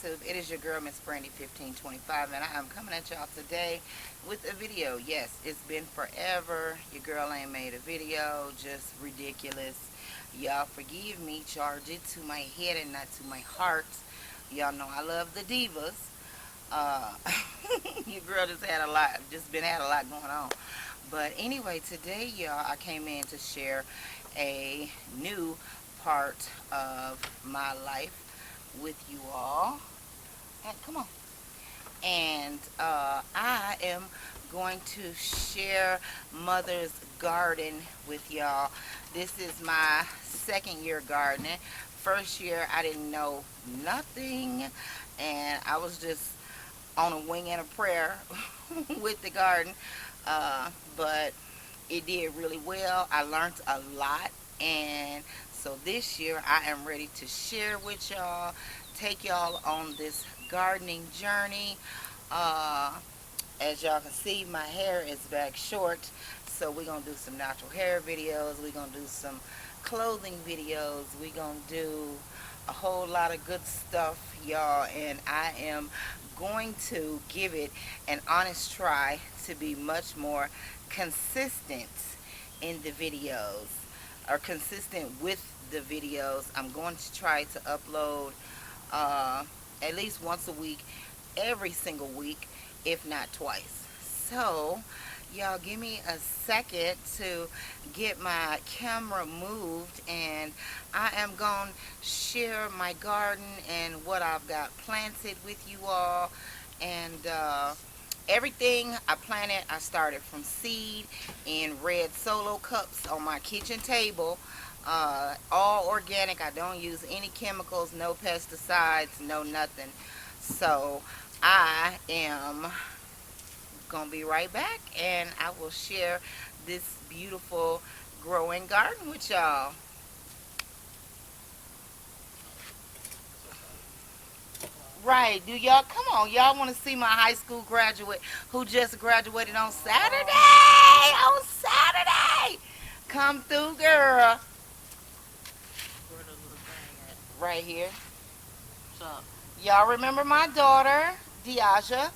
YouTube. It is your girl, Miss Brandy 1525, and I am coming at y'all today with a video. Yes, it's been forever. Your girl ain't made a video. Just ridiculous. Y'all forgive me. Charge it to my head and not to my heart. Y'all know I love the divas. Uh, your girl had a lot going on. But anyway, today, y'all, I came in to share a new part of my life with you all. And come on. And I am going to share Mother's Garden with y'all. This is my second year gardening. First year, I didn't know nothing, and I was just on a wing and a prayer with the garden. But it did really well. I learned a lot, and so this year I am ready to share with y'all, take y'all on this gardening journey. Uh, as y'all can see, my hair is back short, so we're gonna do some natural hair videos. We're gonna do some clothing videos. We're gonna do a whole lot of good stuff, y'all, and I am going to give it an honest try to be much more consistent in the videos, or consistent with the videos. I'm going to try to upload uh, at least once a week, every single week, if not twice. So, y'all give me a second to get my camera moved, and I am going to share my garden and what I've got planted with you all. And everything I planted, I started from seed in red solo cups on my kitchen table. All organic. I don't use any chemicals, no pesticides, no nothing. So I am gonna be right back, and I will share this beautiful growing garden with y'all. Right, do y'all, come on, y'all want to see my high school graduate who just graduated on Saturday? On Saturday! Come through, girl. Where the little thing at? Right here. What's up? Y'all remember my daughter, Diaja,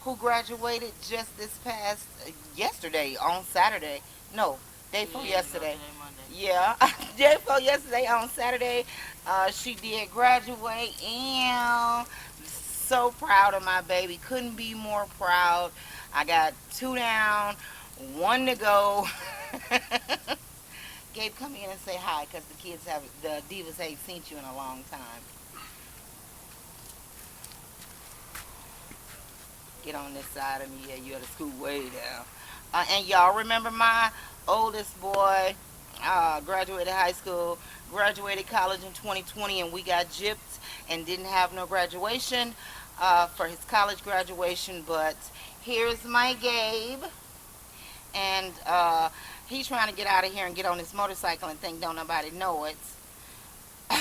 who graduated just this past yesterday on Saturday. No, day before Yeah, yesterday. today, Monday. Yeah, day before yesterday on Saturday, she did graduate, and so proud of my baby. Couldn't be more proud. I got two down, one to go. Gabe, come in and say hi, because the divas ain't seen you in a long time. Get on this side of me. Yeah, you're the school way down. And y'all remember my oldest boy graduated high school, graduated college in 2020, and we got gypped and didn't have no graduation for his college graduation. But here's my Gabe, and he's trying to get out of here and get on his motorcycle and think don't nobody know it. I'm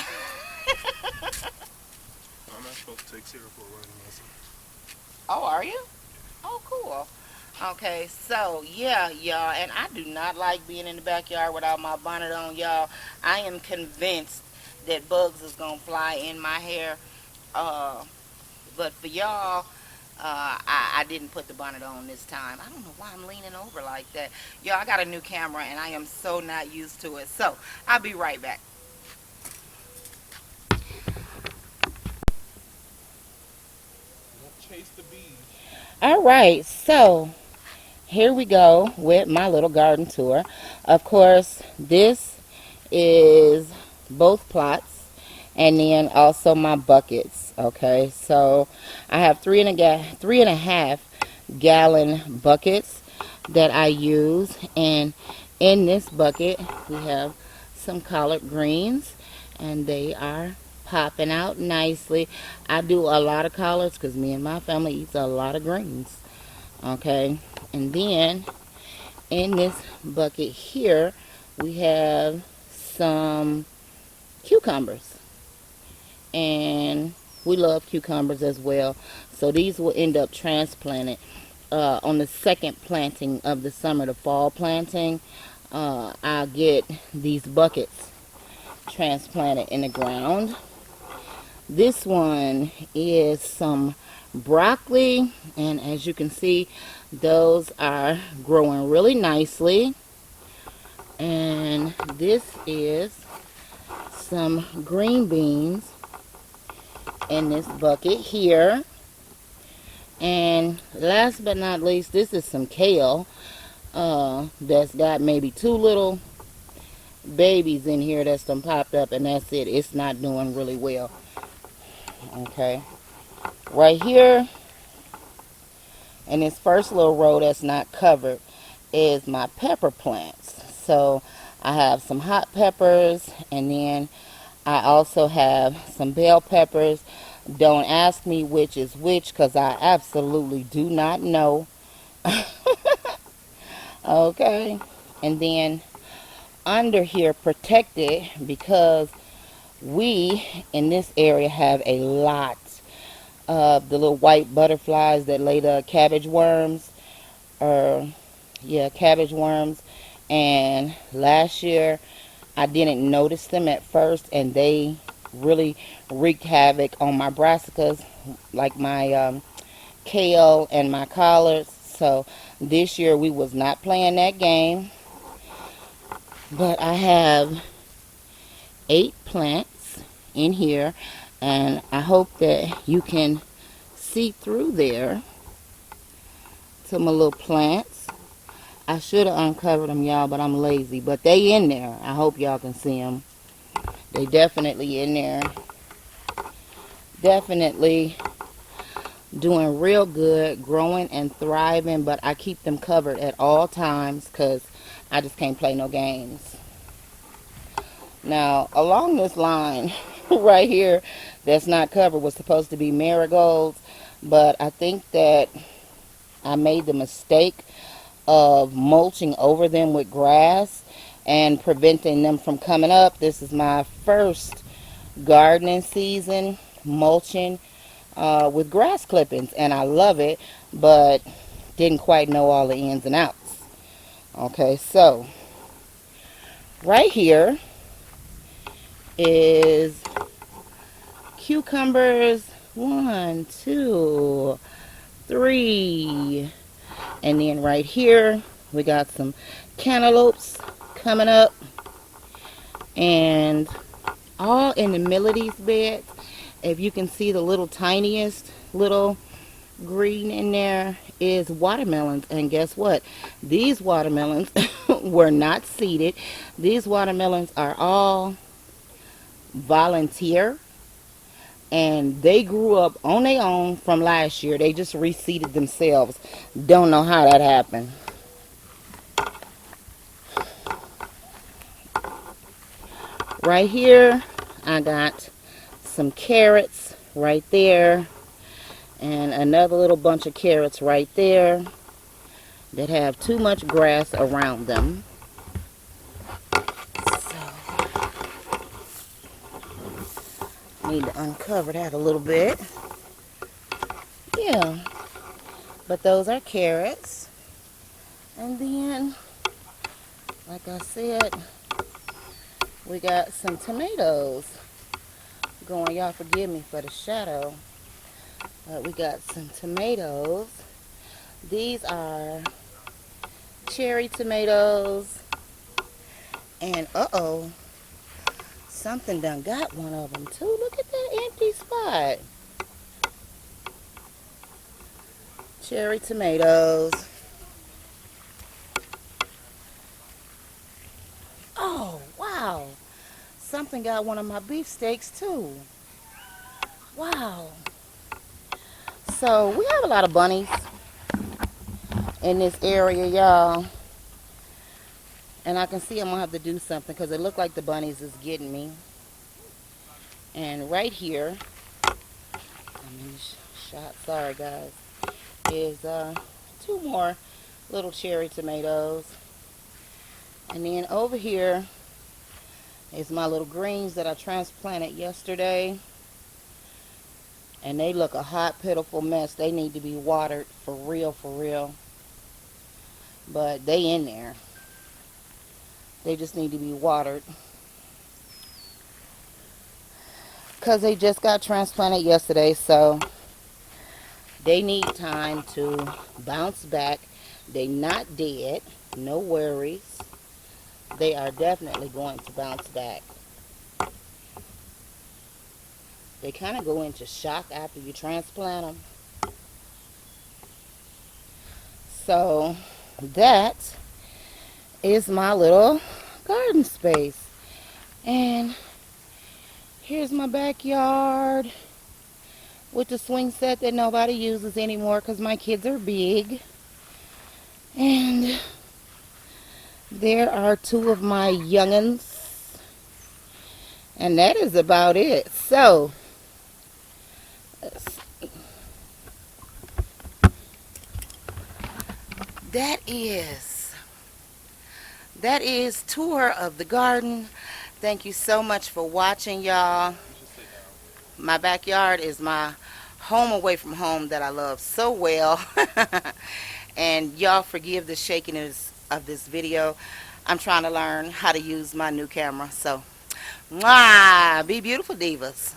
not supposed to take Sarah for a riding lesson. Oh, are you? Oh, cool. Okay, so yeah, y'all, and I do not like being in the backyard without my bonnet on, y'all. I am convinced that bugs is gonna fly in my hair. Uh, but for y'all, I didn't put the bonnet on this time. I don't know why I'm leaning over like that. Y'all, I got a new camera and I am so not used to it. So I'll be right back. Don't chase the bees. All right, so here we go with my little garden tour. Of course, this is both plots, and then also my buckets. Okay, so I have three and a half gallon buckets that I use, and in this bucket we have some collard greens, and they are popping out nicely. I do a lot of collards because me and my family eats a lot of greens. Okay, and then in this bucket here we have some cucumbers, and we love cucumbers as well, so these will end up transplanted on the second planting of the summer, the fall planting. I'll get these buckets transplanted in the ground. This one is some broccoli, and as you can see, those are growing really nicely. And this is some green beans in this bucket here. And last but not least, this is some kale that's got maybe 2 little babies in here that's done popped up, and that's it. It's not doing really well. Okay, right here in this first little row that's not covered is my pepper plants. So I have some hot peppers, and then I also have some bell peppers. Don't ask me which is which, because I absolutely do not know. Okay, and then under here protected, because we in this area have a lot of the little white butterflies that lay the cabbage worms, or yeah, cabbage worms. And last year I didn't notice them at first, and they really wreaked havoc on my brassicas, like my kale and my collards. So this year we was not playing that game, but I have 8 plants in here, and I hope that you can see through there to my little plants. I should have uncovered them, y'all, but I'm lazy. But they in there. I hope y'all can see them. They definitely in there. Definitely doing real good, growing and thriving, but I keep them covered at all times because I just can't play no games. Now, along this line right here that's not covered was supposed to be marigolds, but I think that I made the mistake of mulching over them with grass and preventing them from coming up. This is my first gardening season mulching with grass clippings, and I love it, but didn't quite know all the ins and outs. Okay, so right here is cucumbers, 1, 2, 3, and then right here we got some cantaloupes coming up, and all in the middle of these beds, if you can see the little tiniest little green in there, is watermelons. And guess what? These watermelons were not seeded. These watermelons are all volunteer, and they grew up on their own from last year. They just reseeded themselves. Don't know how that happened. Right here I got some carrots right there, and another little bunch of carrots right there that have too much grass around them. So need to uncover that a little bit. Yeah, but those are carrots. And then, like I said, we got some tomatoes going. Y'all forgive me for the shadow. But we got some tomatoes. These are cherry tomatoes. And uh-oh, something done got one of them too. Look at that empty spot. Cherry tomatoes. Oh, wow. Something got one of my beefsteaks too. Wow. So we have a lot of bunnies in this area, y'all. And I can see I'm going to have to do something because it looked like the bunnies is getting me. And right here, I'm in the shot, sorry guys, is 2 more little cherry tomatoes. And then over here is my little greens that I transplanted yesterday. And they look a hot, pitiful mess. They need to be watered for real, for real. But they in there. They just need to be watered. because they just got transplanted yesterday, so they need time to bounce back. They not dead, no worries. They are definitely going to bounce back. They kind of go into shock after you transplant them. So that is my little garden space. And here's my backyard with the swing set that nobody uses anymore because my kids are big. And there are two of my young'uns. And that is about it. So, that is tour of the garden. Thank you so much for watching, y'all. My backyard is my home away from home that I love so well. And y'all forgive the shakiness of this video. I'm trying to learn how to use my new camera. So, mwah, be beautiful, divas.